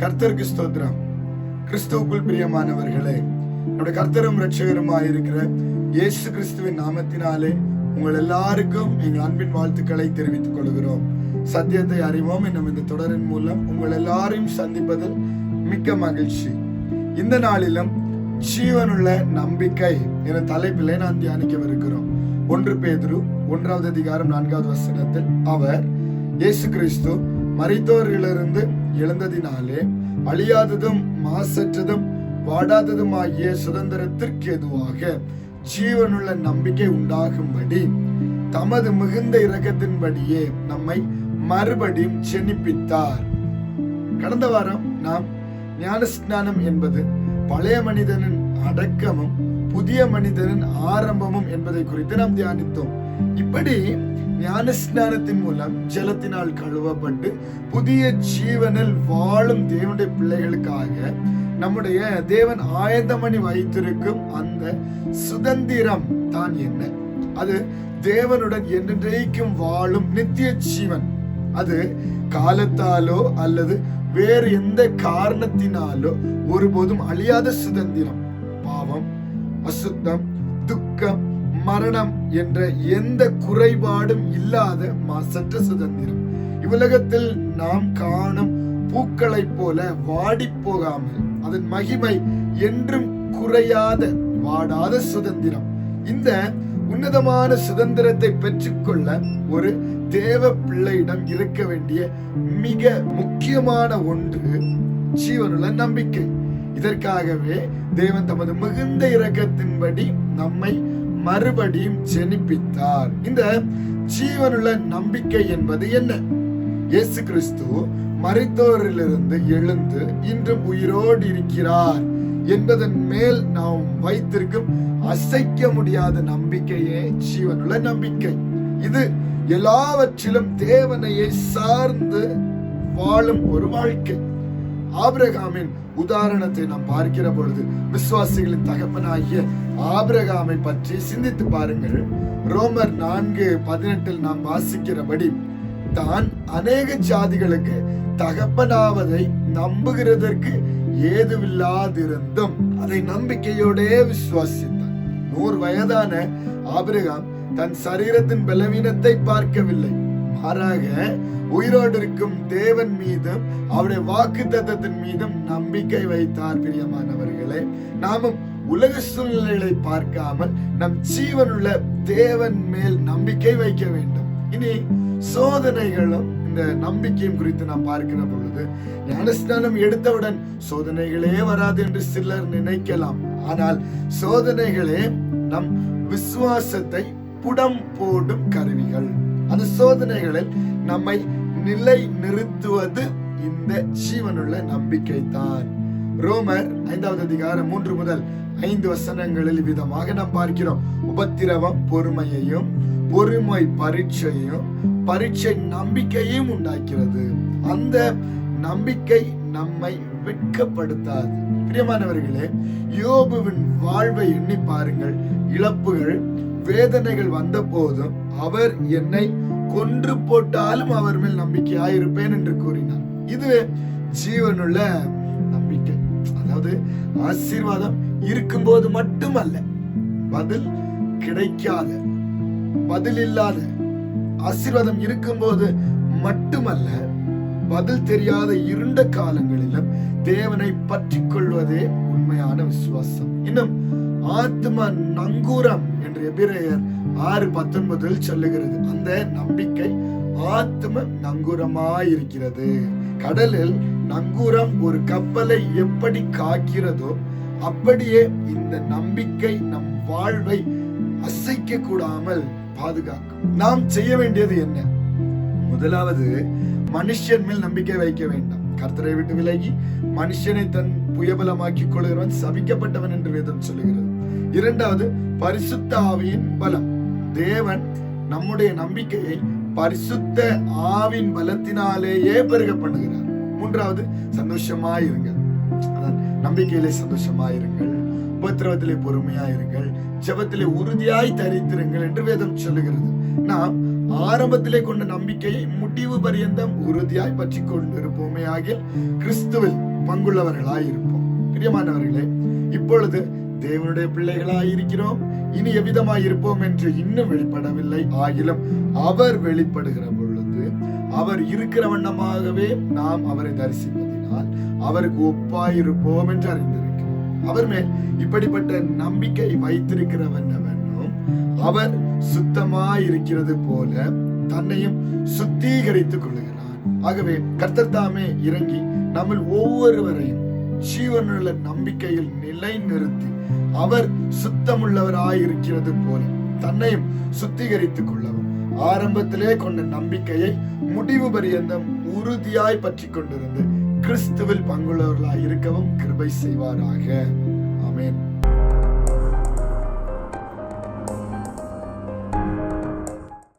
கர்த்தருக்கு ஸ்தோத்திரம். கிறிஸ்துவுக்குள் பிரியமானவர்களே, நம்முடைய கர்த்தரும் இரட்சகருமாய் இருக்கிற இயேசு கிறிஸ்துவின் நாமத்தினாலே உங்கள் எல்லாருக்கும் எங்கள் அன்பின் வாழ்த்துக்களை தெரிவித்துக் கொள்கிறோம். சத்தியத்தை அறிவோம் என்னும் இந்த தொடரின் மூலம் உங்கள் எல்லாரையும் சந்திப்பதில் மிக்க மகிழ்ச்சி. இந்த நாளிலும் ஜீவனுள்ள நம்பிக்கை என தலைப்பிலே நான் தியானிக்கவிருக்கிறோம். 1 பேதுரு 1வது அதிகாரம் 4வது வசனத்தில் அவர் இயேசு கிறிஸ்து மரித்தோரிலிருந்து எழுந்ததினாலே அழியாததும் மாசற்றதும் வாடாததுமாகிய சுதந்திரத்திற்கு எதுவாக ஜீவனுள்ள நம்பிக்கை உண்டாகும்படி தமது மிகுந்த இரக்கத்தின்படியே நம்மை மறுபடியும் ஜெனிப்பித்தார். கடந்த வாரம் நாம் ஞானஸ்நானம் என்பது பழைய மனிதனின் அடக்கமும் புதிய மனிதனின் ஆரம்பமும் என்பதை குறித்து நாம் தியானித்தோம். இப்படி ஞானஸ்நானத்தின் மூலம் ஜலத்தினால் கழுவப்பட்டு புதிய ஜீவனில் வாழும் தேவனுடைய பிள்ளைகளுக்காக நம்முடைய தேவன் ஆயத்தமணி வைத்திருக்கும் அந்த சுதந்திரம் தான் என்ன? அது தேவனுடன் என்றென்றைக்கும் வாழும் நித்திய ஜீவன். அது காலத்தாலோ அல்லது வேறு எந்த காரணத்தினாலோ ஒருபோதும் அழியாத சுதந்திரம். பாவம், அசுத்தம், துக்கம், மரணம் என்ற எந்த குறைபாடும் இல்லாத மாசற்ற சுதந்திரம். இவ்வுலகத்தில் நாம் காணும் பூக்களை போல வாடி போகாமல் அதன் மகிமை என்றும் குறையாத வாடாத சுதந்திரம். இந்த உன்னதமான சுதந்திரத்தை பெற்றுக்கொள்ள ஒரு தேவ பிள்ளையிடம் இருக்க வேண்டிய மிக முக்கியமான ஒன்று ஜீவனுள்ள நம்பிக்கை. இதற்காகவே தேவன் தமது மிகுந்த இரக்கத்தின்படி நம்மை மறுபடியும் ஜெனிப்பித்தார். இந்த ஜீவனுள்ள நம்பிக்கை என்பது என்ன? இயேசு கிறிஸ்து மரித்தோரிலிருந்து எழுந்து இன்றும் உயிரோடு இருக்கிறார் என்பதன் மேல் நாம் வைத்திருக்கும் அசைக்க முடியாத நம்பிக்கையே ஜீவனுள்ள நம்பிக்கை. இது எல்லாவற்றிலும் தேவனையே சார்ந்து வாழும் ஒரு வாழ்க்கை. ஆபிரகாமின் உதாரணத்தை நாம் பார்க்கிற பொழுது விசுவாசிகளின் தகப்பனாகிய ஆபிரகாமை பற்றி சிந்தித்து பாருங்கள். ரோமர் 4:18 நாம் வாசிக்கிறபடி தான் அநேக ஜாதிகளுக்கு தகப்பனாவதை நம்புகிறதற்கு ஏதுவில்லாதிருந்தும் அதை நம்பிக்கையோடே விசுவாசித்தார். 100 வயதான ஆபிரகாம் தன் சரீரத்தின் பலவீனத்தை பார்க்கவில்லை, மாறாக உயிரோடு இருக்கும் தேவன் மீதும் அவருடைய வாக்குத்தத்தத்தின் மீதும் நம்பிக்கை வைத்தார். பிரியமானவர்களே, நாமும் உலக சூழ்நிலைகளை பார்க்காமல் நம் ஜீவனுள்ள தேவன் மேல் நம்பிக்கை வைக்க வேண்டும். இனி சோதனைகளும் இந்த நம்பிக்கையும் குறித்து நாம் பார்க்கிற பொழுது ஞானஸ்நானம் எடுத்தவுடன் சோதனைகளே வராது என்று சிலர் நினைக்கலாம். ஆனால் சோதனைகளே நம் விசுவாசத்தை புடம் போடும் கருவிகள். அந்த சோதனைகளில் நம்மை நிலை நிறுத்துவது இந்த ஜீவனுள்ள நம்பிக்கை தான். ரோமர் 5வது அதிகாரம் 3 முதல் 5 வசனங்களில் விதமாக நாம் பார்க்கிறோம். உபத்திரவம் பொறுமையையும், பொறுமை பரீட்சையும், பரீட்சை நம்பிக்கையும் உண்டாக்கிறது. அந்த நம்பிக்கை நம்மை வெட்கப்படுத்தாது. பிரியமானவர்களே, யோபுவின் வாழ்வை எண்ணி பாருங்கள். இழப்புகள், வேதனைகள் வந்த போதும் அவர் என்னை கொன்று போட்டாலும் அவர் மேல் நம்பிக்கையாயிருப்பேன் என்று கூறினார். இதுவே ஜீவனுள்ள நம்பிக்கை. அதாவது ஆசீர்வாதம் இருக்கும்போது மட்டுமல்ல, பதில் கிடைக்காத, பதில் இல்லாத ஆசீர்வாதம் இருக்கும்போது மட்டுமல்ல, பதில் தெரியாத இருண்ட காலங்களிலும் தேவனை பற்றி கொள்வதே உண்மையான விசுவாசம். இன்னும் ஆத்ம நங்கூரம் என்று எபிரேயர் 6:19 சொல்லுகிறது. அந்த நம்பிக்கை ஆத்ம நங்கூரமாயிருக்கிறது. கடலில் நங்கூரம் ஒரு கப்பலை எப்படி காக்கிறதோ அப்படியே இந்த நம்பிக்கை நம் வாழ்வை அசைக்க கூடாமல் பாதுகாக்கும். நாம் செய்ய வேண்டியது என்ன? முதலாவது, மனுஷன் மேல் நம்பிக்கை வைக்க வேண்டாம். கர்த்தரை விட்டு விலகி மனுஷனை தன் புயபலமாக்கிக் கொள்கிறவன் சபிக்கப்பட்டவன் என்று வேதம் சொல்லுகிறது. 2வது, பரிசுத்த ஆவியின் பலம். தேவன் நம்முடைய நம்பிக்கையை பரிசுத்த ஆவின் பலத்தினாலேயே பெருக பண்ணுகிறார். 3வது, சந்தோஷமாயிருங்கள். நம்பிக்கையிலே சந்தோஷமாயிருங்கள், உபத்திரவத்திலே பொறுமையாயிருங்கள், ஜெபத்திலே உறுதியாய் தரித்திருங்கள் என்று வேதம் சொல்லுகிறது. நாம் ஆரம்பத்திலே கொண்ட நம்பிக்கையை முடிவு பரியந்தம் உறுதியாய் பற்றி கொண்டிருப்போமே ஆகிய கிறிஸ்துவில் பங்குள்ளவர்களாய் இருப்போம். பிரியமானவர்களே, இப்பொழுது தேவனுடைய பிள்ளைகளாய் இருக்கிறோம். இனி எவ்விதமாய் இருப்போம் என்று இன்னும் வெளிப்படவில்லை. ஆகிலும் அவர் வெளிப்படுகிற பொழுது அவர் இருக்கிற வண்ணமாகவே நாம் அவரை தரிசிப்பதினால் அவருக்கு ஒப்பாய் இருப்போம் என்று அறிந்திருக்கிறோம். அவர் மேல் இப்படிப்பட்ட நம்பிக்கை வைத்திருக்கிறவனும் அவர் சுத்தமாய் இருக்கிறது போல தன்னையும் சுத்திகரித்துக் கொள்ளுகிறான். ஆகவே கர்த்தர் தாமே இறங்கி நம்ம ஒவ்வொருவரையும் ஜீவனுள்ள நம்பிக்கையில் நிலை நிறுத்தி அவர் சுத்தமுள்ளவராயிருக்கிறது போல தன்னையும் சுத்திகரித்துக் கொள்ளவும் ஆரம்பத்திலே கொண்ட நம்பிக்கையை முடிவு பரியந்தம் உறுதியாய் பற்றி கொண்டிருந்து கிறிஸ்துவில் பங்குள்ளவர்களாய் இருக்கவும் கிருபை செய்வாராக. ஆமென்.